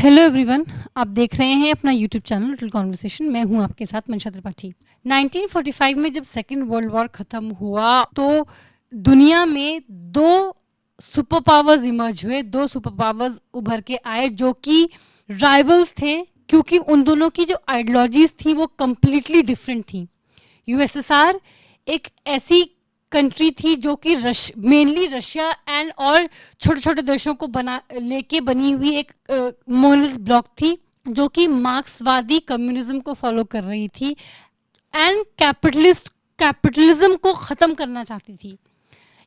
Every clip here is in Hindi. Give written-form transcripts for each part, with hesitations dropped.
हेलो एवरीवन, आप देख रहे हैं अपना यूट्यूब चैनल लिटिल कॉन्वर्सेशन। मैं हूं आपके साथ मनशा त्रिपाठी। 1945 में जब सेकेंड वर्ल्ड वॉर ख़त्म हुआ तो दुनिया में दो सुपर पावर्स इमर्ज हुए, दो सुपर पावर्स उभर के आए जो कि राइवल्स थे, क्योंकि उन दोनों की जो आइडियोलॉजीज थी वो कम्प्लीटली डिफरेंट थी। यूएसएसआर एक ऐसी कंट्री थी जो कि मेनली रशिया एंड और छोटे छोटे देशों को बना लेके बनी हुई एक मोनलिथ ब्लॉक थी जो कि मार्क्सवादी कम्युनिज्म को फॉलो कर रही थी एंड कैपिटलिज्म को ख़त्म करना चाहती थी।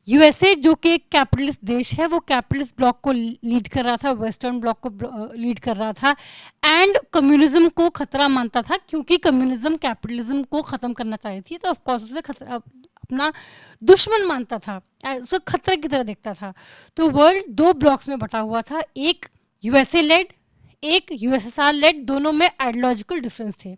यूएसए जो कि एक कैपिटलिस्ट देश है, वो कैपिटलिस्ट ब्लॉक को लीड कर रहा था, वेस्टर्न ब्लॉक को लीड कर रहा था एंड कम्युनिज्म को खतरा मानता था, क्योंकि कम्युनिज्म कैपिटलिज्म को ख़त्म करना चाह रही थी। तो ऑफ कोर्स उसे अपना दुश्मन मानता था, उसे खतरे की तरह देखता था। तो वर्ल्ड दो ब्लॉक्स में बटा हुआ था, एक यूएसए लेड, एक यूएसएसआर लेड। दोनों में आइडियोलॉजिकल डिफरेंस थे।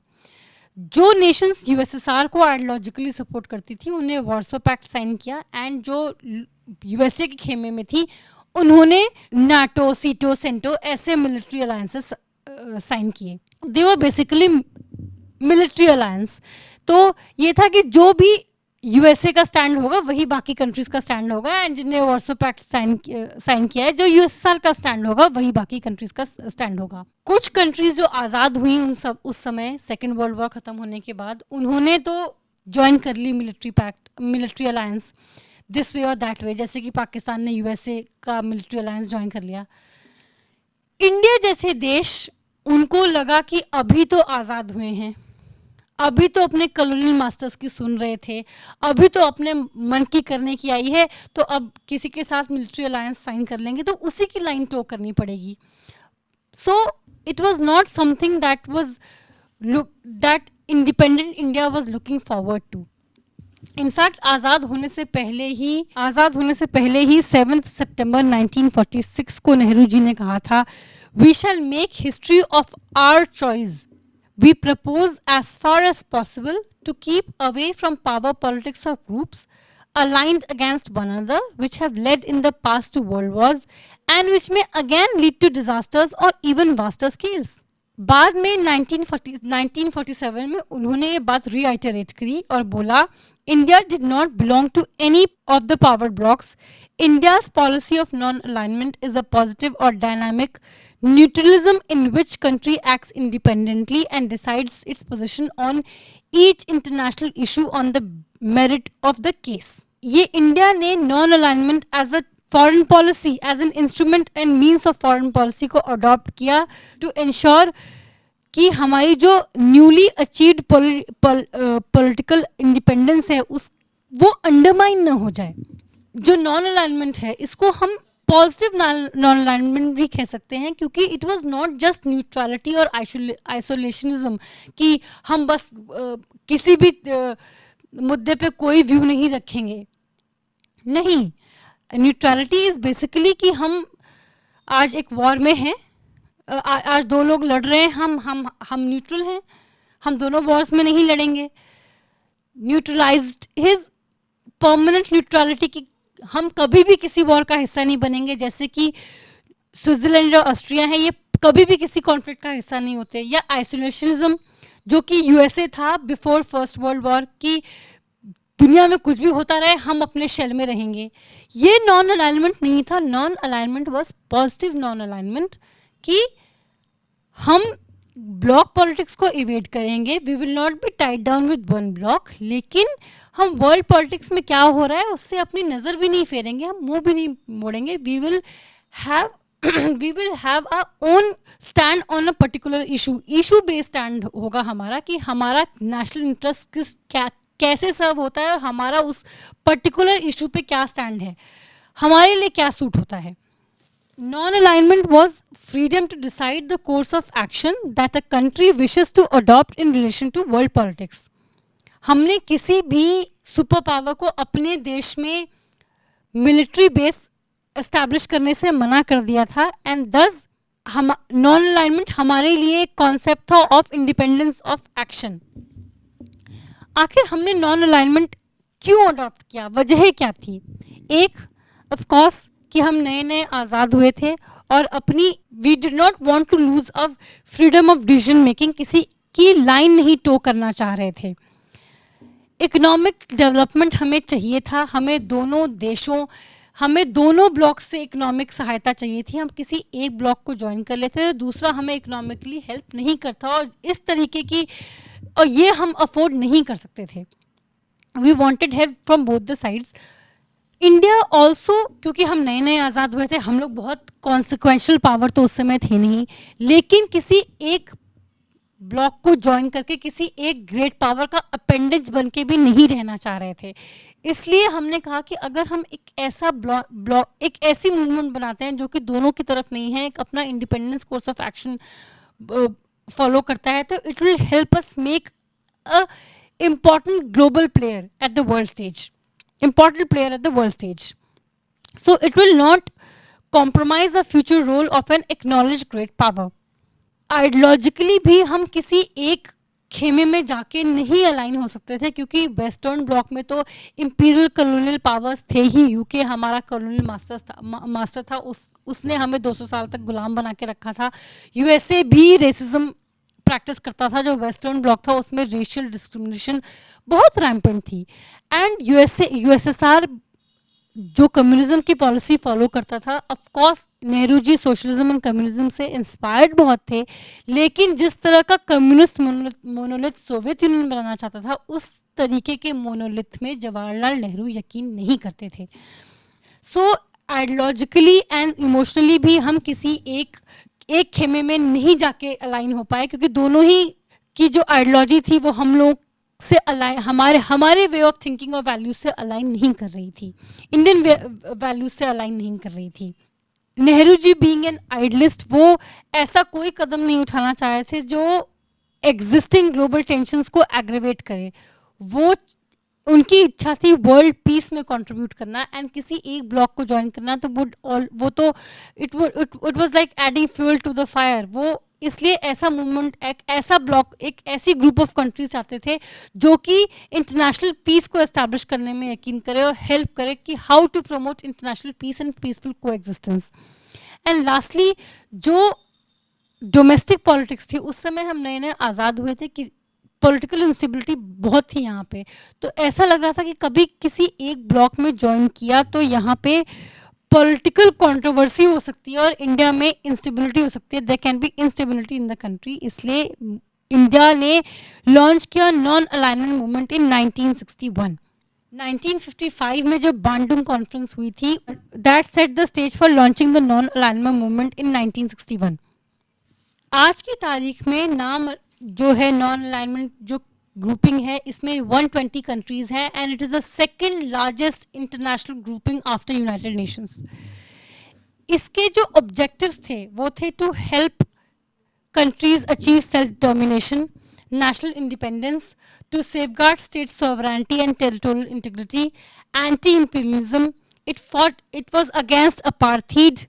जो नेशंस यूएसएसआर को आइडियोलॉजिकली सपोर्ट करती थी उन्होंने वार्सो पैक्ट साइन किया एंड जो यूएसए के खेमे में थी उन्होंने नाटो, सीटो, सेंटो ऐसे मिलिट्री अलायंसेस साइन किए। दे वर बेसिकली मिलिट्री अलायंस। तो ये था कि जो भी यूएसए का स्टैंड होगा वही बाकी कंट्रीज का स्टैंड होगा, एंड जिन्हें वार्सो पैक्ट साइन किया है, जो यूएसएसआर का स्टैंड होगा वही बाकी कंट्रीज का स्टैंड होगा। कुछ कंट्रीज जो आज़ाद हुई उस समय सेकेंड वर्ल्ड वॉर ख़त्म होने के बाद, उन्होंने तो ज्वाइन कर ली मिलिट्री अलायंस दिस वे और दैट वे, जैसे कि पाकिस्तान ने यूएसए का मिलिट्री अलायंस ज्वाइन कर लिया। इंडिया जैसे देश, उनको लगा कि अभी तो आज़ाद हुए हैं, अभी तो अपने कॉलोनियल मास्टर्स की सुन रहे थे, अभी तो अपने मन की करने की आई है, तो अब किसी के साथ मिलिट्री अलायंस साइन कर लेंगे तो उसी की लाइन टो करनी पड़ेगी। So it was not something that independent India was looking forward to. In fact आज़ाद होने से पहले ही 7 सितंबर 1946 को नेहरू जी ने कहा था, we shall make history of our choice. We propose as far as possible to keep away from power politics of groups aligned against one another, which have led in the past to world wars and which may again lead to disasters or even vaster scales. बाद में 1947 में उन्होंने ये बात रीआइटरेट करी और बोला, India did not belong to any of the power blocks. India's policy of non-alignment is a positive or dynamic neutralism in which country acts independently and decides its position on each international issue on the merit of the case. ये इंडिया ने non alignment as a foreign policy, as an instrument and means of foreign policy को अडॉप्ट किया टू इंश्योर कि हमारी जो न्यूली अचीव्ड पॉलिटिकल इंडिपेंडेंस है वो अंडरमाइन ना हो जाए। जो नॉन अलाइनमेंट है इसको हम पॉजिटिव नॉन अलाइनमेंट भी कह सकते हैं, क्योंकि it was not just neutrality और आइसोलेशनिज्म कि हम बस किसी भी मुद्दे पे कोई व्यू नहीं रखेंगे। नहीं, न्यूट्रलिटी इज बेसिकली कि हम आज एक वॉर में हैं, आज दो लोग लड़ रहे हैं, हम न्यूट्रल हैं, हम दोनों वॉर्स में नहीं लड़ेंगे। न्यूट्रलाइज्ड हिज परमानेंट न्यूट्रलिटी की हम कभी भी किसी वॉर का हिस्सा नहीं बनेंगे, जैसे कि स्विट्जरलैंड और ऑस्ट्रिया है, ये कभी भी किसी कॉन्फ्लिक्ट का हिस्सा नहीं होते। या आइसोलेशनिज्म जो कि यूएसए था बिफोर फर्स्ट वर्ल्ड वॉर, की दुनिया में कुछ भी होता रहे हम अपने शेल में रहेंगे, ये नॉन अलाइनमेंट नहीं था। Non alignment was positive non alignment कि हम ब्लॉक पॉलिटिक्स को इवेट करेंगे, we will not be tied down with one bloc, लेकिन हम वर्ल्ड पॉलिटिक्स में क्या हो रहा है उससे अपनी नज़र भी नहीं फेरेंगे, हम मुंह भी नहीं मोड़ेंगे। We will have a own stand on a particular issue based stand होगा हमारा, कि हमारा नेशनल इंटरेस्ट कैसे सर्व होता है और हमारा उस पर्टिकुलर इशू पे क्या स्टैंड है, हमारे लिए क्या सूट होता है। Non-alignment was freedom to decide the course of action that a country wishes to adopt in relation to world politics. हमने किसी भी सुपर पावर को अपने देश में मिलिट्री बेस एस्टैब्लिश करने से मना कर दिया था, एंड दस हम नॉन अलाइनमेंट हमारे लिए एक कॉन्सेप्ट था ऑफ इंडिपेंडेंस ऑफ एक्शन। आखिर हमने नॉन अलाइनमेंट क्यों अडॉप्ट किया, वजह क्या थी? एक, ऑफ कोर्स कि हम नए नए आज़ाद हुए थे और अपनी we did not want to lose a freedom of decision making, किसी की लाइन नहीं टो करना चाह रहे थे। इकोनॉमिक डेवलपमेंट हमें चाहिए था, हमें दोनों ब्लॉक से इकोनॉमिक सहायता चाहिए थी। हम किसी एक ब्लॉक को ज्वाइन कर लेते थे, दूसरा हमें इकोनॉमिकली हेल्प नहीं करता, और इस तरीके की, और ये हम अफोर्ड नहीं कर सकते थे। We wanted help from both the sides. India also, क्योंकि हम नए नए आज़ाद हुए थे, हम लोग बहुत कॉन्सिक्वेंशियल पावर तो उस समय थे नहीं, लेकिन किसी एक ब्लॉक को ज्वाइन करके किसी एक ग्रेट पावर का अपेंडेज बन के भी नहीं रहना चाह रहे थे। इसलिए हमने कहा कि अगर हम एक ऐसा ब्लॉक एक ऐसी मूवमेंट बनाते हैं जो कि दोनों की तरफ नहीं है, एक अपना independence course of action follow करता है, तो it will help us make a important global player at the world stage, important player at the world stage. So it will not compromise the future role of an acknowledged great power. Ideologically भी हम किसी एक खेमे में जाके नहीं अलाइन हो सकते थे, क्योंकि वेस्टर्न ब्लॉक में तो इंपीरियल कॉलोनियल पावर्स थे ही। यूके हमारा कॉलोनियल मास्टर था, उसने हमें 200 साल तक गुलाम बना के रखा था। यूएसए भी रेसिज्म प्रैक्टिस करता था, जो वेस्टर्न ब्लॉक था उसमें रेशियल डिस्क्रिमिनेशन बहुत रैम्पेंट थी। एंड यूएसएसआर जो कम्युनिज्म की पॉलिसी फॉलो करता था, of course Nehru ji socialism and communism से इंस्पायर्ड बहुत थे, लेकिन जिस तरह का कम्युनिस्ट मोनोलिथ सोवियत यूनियन बनाना चाहता था, उस तरीके के मोनोलिथ में जवाहरलाल नेहरू यकीन नहीं करते थे। सो आइडियोलॉजिकली एंड इमोशनली भी हम किसी एक खेमे में नहीं जाके अलाइन हो पाए, क्योंकि दोनों ही की जो आइडियोलॉजी थी वो हम लोग से अलाइन, हमारे वे ऑफ थिंकिंग और वैल्यूज से अलाइन नहीं कर रही थी, इंडियन वैल्यूज से अलाइन नहीं कर रही थी। Nehru ji being an idealist, वो ऐसा कोई कदम नहीं उठाना चाह रहे थे जो एग्जिस्टिंग ग्लोबल टेंशंस को एग्रेवेट करे। वो उनकी इच्छा थी वर्ल्ड पीस में कंट्रीब्यूट करना, एंड किसी एक ब्लॉक को ज्वाइन करना, तो वो तो it was like adding fuel to the fire. वो इसलिए ऐसा मूवमेंट, एक ऐसा ब्लॉक, एक ऐसी ग्रुप ऑफ कंट्रीज चाहते थे जो कि इंटरनेशनल पीस को एस्टैब्लिश करने में यकीन करे और हेल्प करे कि how to promote international peace and peaceful coexistence. And lastly, जो डोमेस्टिक पॉलिटिक्स थी, उस समय हम नए नए आज़ाद हुए थे कि पॉलिटिकल इंस्टेबिलिटी बहुत थी यहाँ पे, तो ऐसा लग रहा था कि कभी किसी एक ब्लॉक में ज्वाइन किया तो यहाँ पे पॉलिटिकल कंट्रोवर्सी हो सकती है और इंडिया में इंस्टेबिलिटी हो सकती है, there can be instability in the country. इसलिए इंडिया ने लॉन्च किया नॉन अलाइनमेंट मूवमेंट इन 1961। 1955 में जब बांडुंग कॉन्फ्रेंस हुई थी, that set the stage for launching the non alignment movement in 1961। आज की तारीख में नाम जो है नॉन अलाइनमेंट जो ग्रुपिंग है, इसमें 120 कंट्रीज हैं, and it is the second largest international grouping after United Nations. इसके जो ऑब्जेक्टिव्स थे वो थे to help countries achieve self-determination, national independence, to safeguard state sovereignty and territorial integrity, anti-imperialism. It was against apartheid.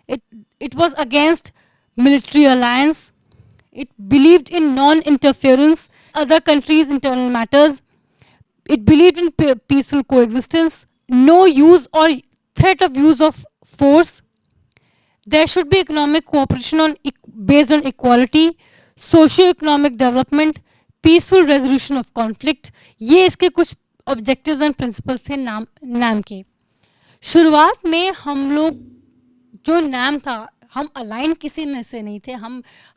It was against military alliance. It believed in non-interference other countries' internal matters. It believed in peaceful coexistence, no use or threat of use of force. There should be economic cooperation based on equality, socio-economic development, peaceful resolution of conflict. ये इसके कुछ objectives and principles थे नाम के। शुरुआत में हम लोग जो नाम था, हम अलाइन किसी से नहीं थे,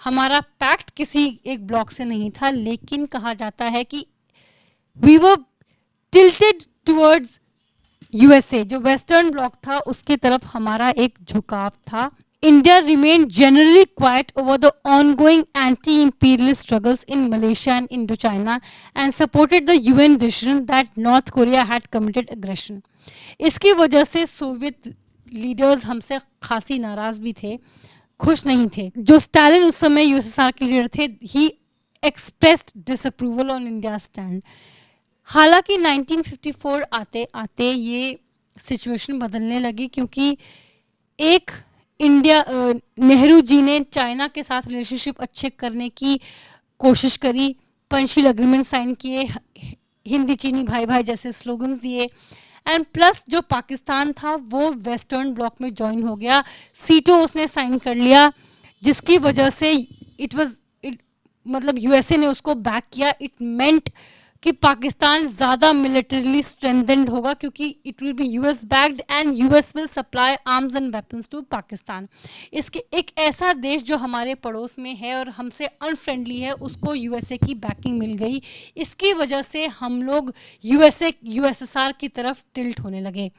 हमारा पैक्ट किसी एक ब्लॉक से नहीं था, लेकिन कहा जाता है कि we were tilted towards USA, जो वेस्टर्न ब्लॉक था उसकी तरफ हमारा एक झुकाव था। India remained generally quite over the ongoing anti imperialist struggles in Malaysia and Indo China and supported the UN decision that north Korea had committed aggression. इसकी वजह से सोवियत लीडर्स हमसे खासी नाराज भी थे, खुश नहीं थे। जो स्टालिन उस समय यूएसएसआर के लीडर थे, he expressed disapproval on India stand. हालांकि 1954 आते आते ये सिचुएशन बदलने लगी, क्योंकि एक नेहरू जी ने चाइना के साथ रिलेशनशिप अच्छे करने की कोशिश करी, पंचशील एग्रीमेंट साइन किए, हिंदी चीनी भाई भाई जैसे स्लोगन्स दिए, एंड प्लस जो पाकिस्तान था वो वेस्टर्न ब्लॉक में ज्वाइन हो गया, सीटो उसने साइन कर लिया, जिसकी वजह से इट वाज इट मतलब यूएसए ने उसको बैक किया। इट मेंट कि पाकिस्तान ज़्यादा मिलिटरीली स्ट्रेंथेंड होगा क्योंकि it will be US backed and US will supply arms and weapons to Pakistan. इसके एक ऐसा देश जो हमारे पड़ोस में है और हमसे अनफ्रेंडली है, उसको यूएसए की बैकिंग मिल गई। इसकी वजह से हम लोग यूएसएसआर की तरफ टिल्ट होने लगे।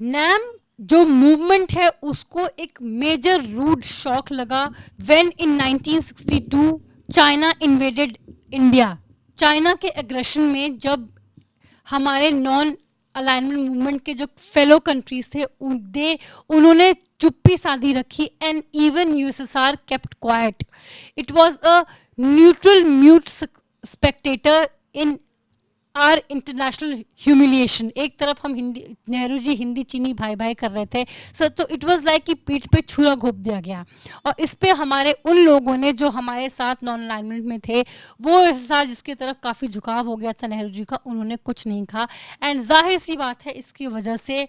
नैम जो मूवमेंट है उसको एक मेजर रूड शॉक लगा when in 1962 China invaded India. China के एग्रेशन में जब हमारे नॉन अलाइनमेंट मूवमेंट के जो फेलो कंट्रीज थे उन्होंने चुप्पी साधी रखी and even USSR kept quite. It was a neutral mute Spectator in are international humiliation. एक तरफ हम हिंदी, नेहरू जी हिंदी चीनी भाई भाई कर रहे थे, सो तो इट वाज लाइक कि पीठ पे छुरा घोप दिया गया। और इस पे हमारे उन लोगों ने जो हमारे साथ नॉन अलाइनमेंट में थे, वो इस साल जिसकी तरफ काफ़ी झुकाव हो गया था नेहरू जी का, उन्होंने कुछ नहीं कहा। एंड जाहिर सी बात है इसकी वजह से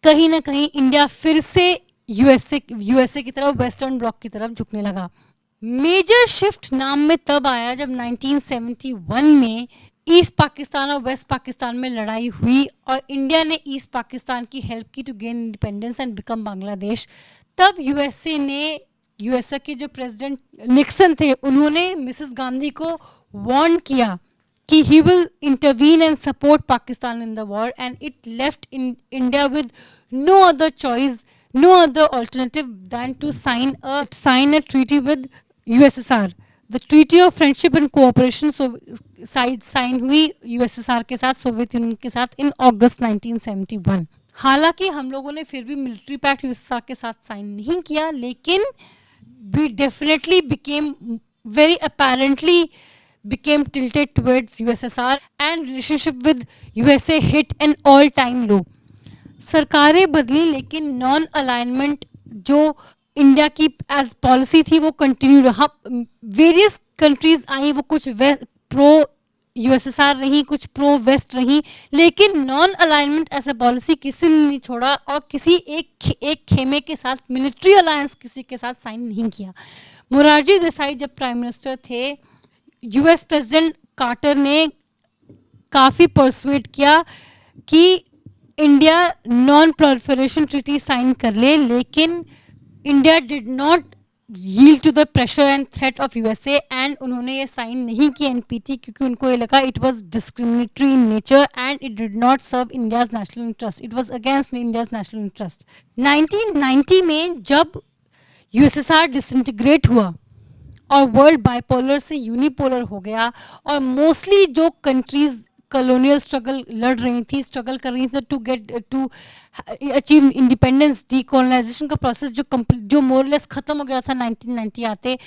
कहीं ना कहीं इंडिया फिर से यूएसए की तरफ, वेस्टर्न ब्लॉक की तरफ झुकने लगा। मेजर शिफ्ट नाम में तब आया जब 1971 में ईस्ट पाकिस्तान और वेस्ट पाकिस्तान में लड़ाई हुई और इंडिया ने ईस्ट पाकिस्तान की हेल्प की to gain independence and become Bangladesh. तब यूएसए के जो प्रेसिडेंट निक्सन थे, उन्होंने मिसेस गांधी को वार्न किया कि he will intervene and support Pakistan in the war, and it left in India with no other choice, no other alternative than to sign a treaty with USSR. The Treaty of Friendship and Cooperation sign हुई यूएसएसआर के साथ, सोवियत यूनियन के साथ इन अगस्त 1971। हालांकि हम लोगों ने फिर भी मिलिट्री पैक्ट यूएसएसआर के साथ साइन नहीं किया, लेकिन we definitely very apparently became tilted towards USSR and relationship with USA hit an all-time low. सरकारें बदली लेकिन नॉन अलाइनमेंट जो इंडिया की एज पॉलिसी थी वो कंटिन्यू रहा। वेरियस कंट्रीज आई, वो कुछ प्रो यूएसएसआर रही, कुछ प्रो वेस्ट रही, लेकिन non alignment as a policy किसी ने नहीं छोड़ा और किसी एक खेमे के साथ मिलिट्री अलायंस किसी के साथ साइन नहीं किया। मोरारजी देसाई जब प्राइम मिनिस्टर थे, यूएस प्रेसिडेंट कार्टर ने काफ़ी परसुएट किया कि India non proliferation treaty sign कर ले, लेकिन India did not yield to the pressure and threat of USA and उन्होंने ये साइन नहीं किया एनपीटी क्योंकि उनको ये लगा it was discriminatory in nature and it did not serve India's national interest, it was against India's national interest. 1990 में जब यूएसएसआर डिसइंटीग्रेट हुआ और वर्ल्ड बाइपोलर से यूनिपोलर हो गया और मोस्टली जो कंट्रीज कॉलोनियल स्ट्रगल लड़ रही थी, स्ट्रगल कर रही थी टू अचीव इंडिपेंडेंस, डीकोलोनाइजेशन का प्रोसेस जो मोरलेस ख़त्म हो गया था 1990 आते,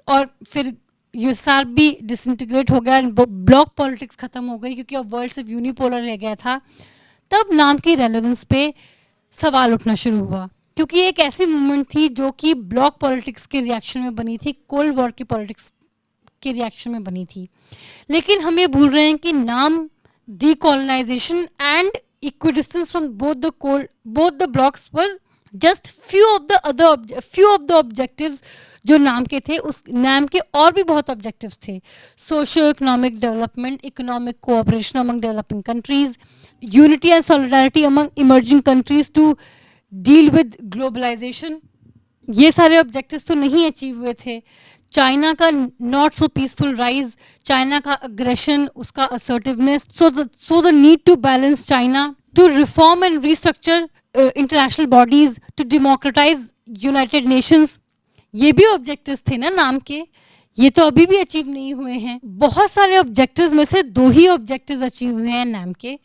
और फिर यूएसआर भी डिसइंटीग्रेट हो गया, ब्लॉक पॉलिटिक्स ख़त्म हो गई क्योंकि अब वर्ल्ड से यूनिपोलर रह गया था। तब नाम की रेलेवेंस पे सवाल उठना शुरू हुआ क्योंकि एक ऐसी मूवमेंट थी जो कि ब्लॉक पॉलिटिक्स के रिएक्शन में बनी थी, कोल्ड वॉर की पॉलिटिक्स के रिएक्शन में बनी थी। लेकिन हम ये भूल रहे हैं कि नाम decolonisation and equidistance from both the blocks पर just few of the objectives जो नाम के थे। उस नाम के और भी बहुत ऑब्जेक्टिव्स थे, socio economic development, economic cooperation among developing countries, unity and solidarity among emerging countries to deal with globalisation. ये सारे ऑब्जेक्टिव्स तो नहीं अचीव हुए थे। चाइना का not so peaceful rise, China का अग्रेशन, उसका assertiveness, so the need to balance China, to reform and restructure international bodies, to democratise United Nations, ये भी ऑब्जेक्टिव्स थे ना नाम के। ये तो अभी भी अचीव नहीं हुए हैं। बहुत सारे ऑब्जेक्टिव्स में से 2 ही ऑब्जेक्टिव्स अचीव हुए हैं नाम के,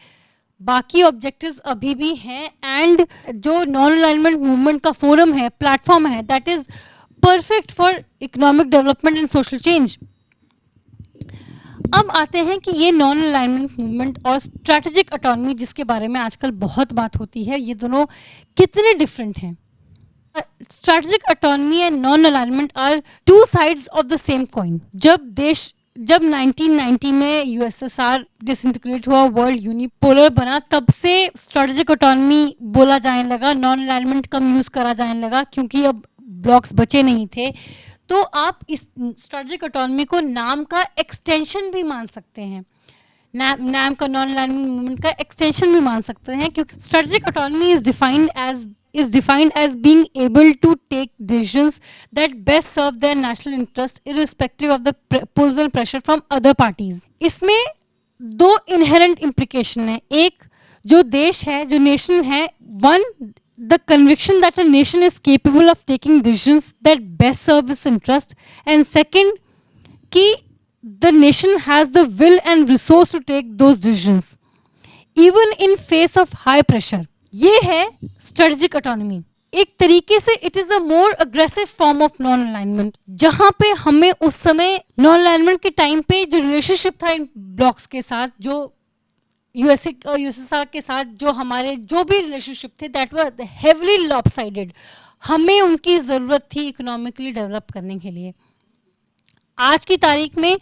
बाकी ऑब्जेक्टिव्स अभी भी हैं। एंड जो नॉन अलाइनमेंट मूवमेंट का फोरम है, प्लेटफॉर्म है, that is perfect for economic development and social change. अब आते हैं कि ये नॉन अलाइनमेंट मूवमेंट और स्ट्रैटेजिक ऑटोनॉमी जिसके बारे में आजकल बहुत बात होती है, ये दोनों कितने डिफरेंट हैं। Strategic autonomy and non alignment are 2 sides of the same coin. जब देश जब 1990 में यूएसएसआर डिसइंटीग्रेट हुआ, वर्ल्ड यूनिपोलर बना, तब से स्ट्रेटेजिक ऑटोनॉमी बोला जाने लगा, नॉन अलाइनमेंट कम यूज़ करा जाने लगा क्योंकि अब ब्लॉक्स बचे नहीं थे। तो आप इस स्ट्रेटेजिक ऑटोनॉमी को नाम का एक्सटेंशन भी मान सकते हैं, नाम का नॉन अलाइनमेंट मूवमेंट का एक्सटेंशन भी मान सकते हैं, क्योंकि strategic autonomy is defined as being able to take decisions that best serve their national interest irrespective of the pulls and pressure from other parties. इसमें दो inherent implication है। एक, जो देश है, जो नेशन है, one, the conviction that a nation is capable of taking decisions that best serve its interest, and second, कि the nation has the will and resource to take those decisions even in face of high pressure. ये है स्ट्रेटेजिक ऑटोनॉमी। एक तरीके से it is a more aggressive form of non alignment, जहां पे हमें उस समय नॉन अलाइनमेंट के टाइम पे जो रिलेशनशिप था इन ब्लॉक्स के साथ, जो यूएसए और यूएसएसआर के साथ जो हमारे जो भी रिलेशनशिप थे, दैट वर हेवली लॉपसाइडेड। हमें उनकी ज़रूरत थी इकोनॉमिकली डेवलप करने के लिए। आज की तारीख में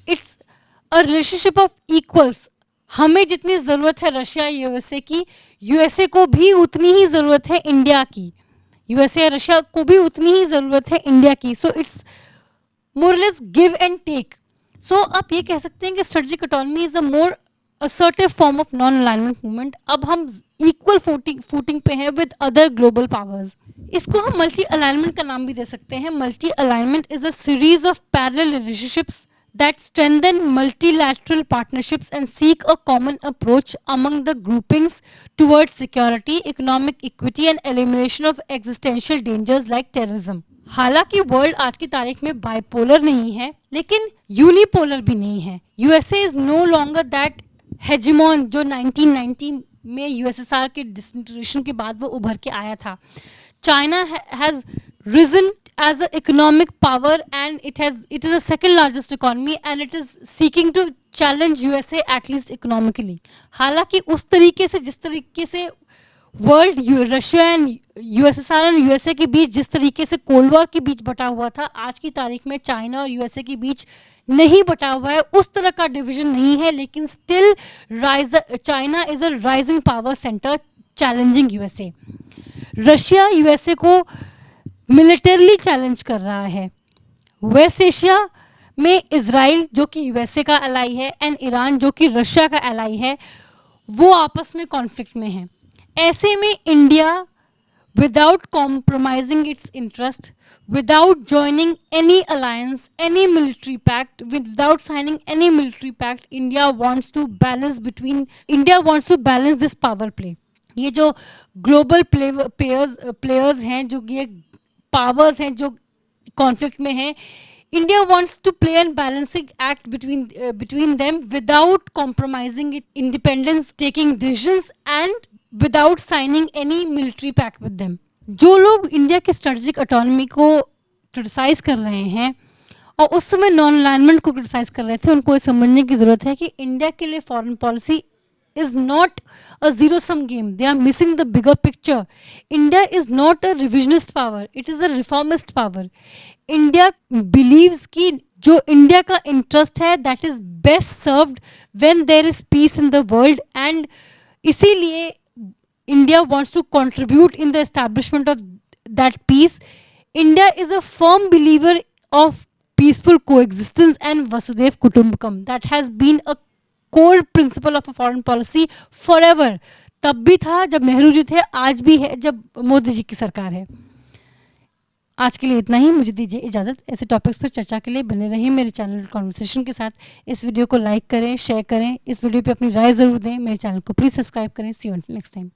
it's a relationship of equals. हमें जितनी ज़रूरत है रशिया यूएसए की, यूएसए को भी उतनी ही ज़रूरत है इंडिया की, यूएसए या रशिया को भी उतनी ही ज़रूरत है इंडिया की। So it's more less give and take. So आप ये कह सकते हैं कि strategic autonomy is a more assertive form of non alignment movement. अब हम इक्वल फूटिंग पे हैं विद अदर ग्लोबल पावर्स। इसको हम मल्टी अलाइनमेंट का नाम भी दे सकते हैं। Multi alignment is a series of parallel relationships that strengthen multilateral partnerships and seek a common approach among the groupings towards security, economic equity and elimination of existential dangers like terrorism. हालांकि वर्ल्ड आज की तारीख में बाइपोलर नहीं है, लेकिन यूनिपोलर भी नहीं है। USA is no longer that hegemon जो 1990 में यूएसएसआर के डिसइंटीग्रेशन के बाद वो उभर के आया था। China has risen as an economic power and it is the second largest economy and it is seeking to challenge USA at least economically. हालांकि उस तरीके से, जिस तरीके से world Russia and USSR and USA के बीच जिस तरीके से कोल्ड वॉर के बीच बटा हुआ था, आज की तारीख में चाइना और यूएसए के बीच नहीं बटा हुआ है, उस तरह का डिवीजन नहीं है, लेकिन still China is a rising power centre challenging USA. Russia USA को मिलिटरली चैलेंज कर रहा है। वेस्ट एशिया में इजराइल जो कि यूएसए का एलाई है एंड ईरान जो कि रशिया का एलाई है, वो आपस में कॉन्फ्लिक्ट में हैं। ऐसे में India without compromising it's interest, without joining any alliance, any military pact, without signing any military pact, India wants to balance this power play. ये जो ग्लोबल प्लेयर्स हैं, जो ये पावर्स हैं जो कॉन्फ्लिक्ट में हैं, India wants to play and balancing act between them without compromising its independence, taking decisions and without signing any military pact with them. जो लोग इंडिया के स्ट्रेटेजिक ऑटोनॉमी को क्रिटिसाइज कर रहे हैं और उस समय नॉन अलाइनमेंट को क्रिटिसाइज कर रहे थे, उनको ये समझने की जरूरत है कि इंडिया के लिए foreign policy is not a zero sum game. They are missing the bigger picture. India is not a revisionist power, it is a reformist power. India believes कि जो इंडिया का इंटरेस्ट है that is best served when there is peace in the world, and इसीलिए India wants to contribute in the establishment of that peace. India is a firm believer of peaceful coexistence and Vasudhaiv Kutumbakam. That has been a core principle of a foreign policy forever. तब भी था जब नेहरू जी थे, आज भी है जब मोदी जी की सरकार है। आज के लिए इतना ही, मुझे दीजिए इजाज़त। ऐसे टॉपिक्स पर चर्चा के लिए बने रहिए मेरे चैनल कॉन्वर्सेशन के साथ। इस वीडियो को लाइक करें, शेयर करें, इस वीडियो पे अपनी राय ज़रूर दें, मेरे चैनल को प्लीज़ सब्सक्राइब करें। सी यू नेक्स्ट टाइम।